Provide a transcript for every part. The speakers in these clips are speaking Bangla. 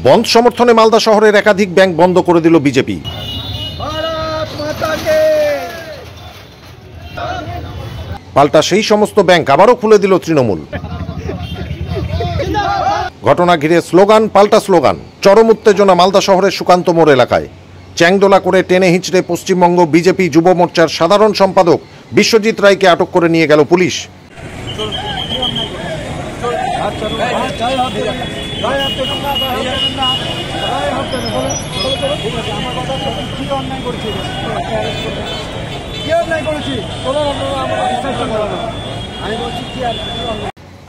বন্ধ সমর্থনে মালদা শহরের একাধিক ব্যাংক বন্ধ করে দিল বিজেপি। পাল্টা সেই সমস্ত ব্যাংক আবারও খুলে দিল তৃণমূল। ঘটনা ঘিরে স্লোগান পাল্টা স্লোগান। চরম উত্তেজনা মালদা শহরের সুকান্ত মোড় এলাকায়। চ্যাংদোলা করে টেনে হিঁচড়ে পশ্চিমবঙ্গ বিজেপি যুব মোর্চার সাধারণ সম্পাদক বিশ্বজিৎ রায়কে আটক করে নিয়ে গেল পুলিশ।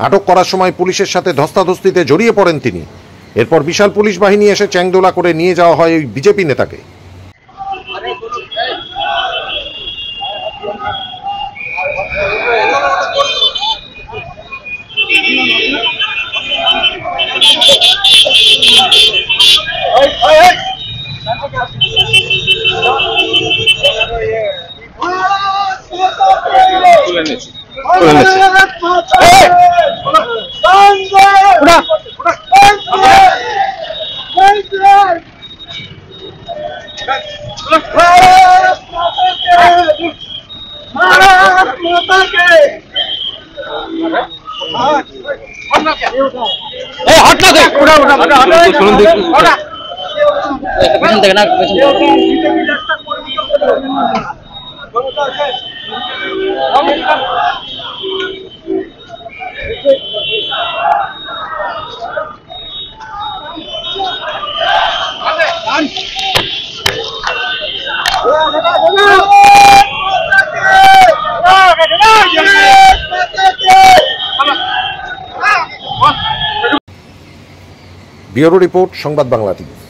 আটক করার সময় পুলিশের সাথে ধস্তাধস্তিতে জড়িয়ে পড়েন তিনি। এরপর বিশাল পুলিশ বাহিনী এসে চ্যাংদোলা করে নিয়ে যাওয়া হয় ওই বিজেপি নেতাকে। ব্যুরো রিপোর্ট, সংবাদ বাংলা টিভি।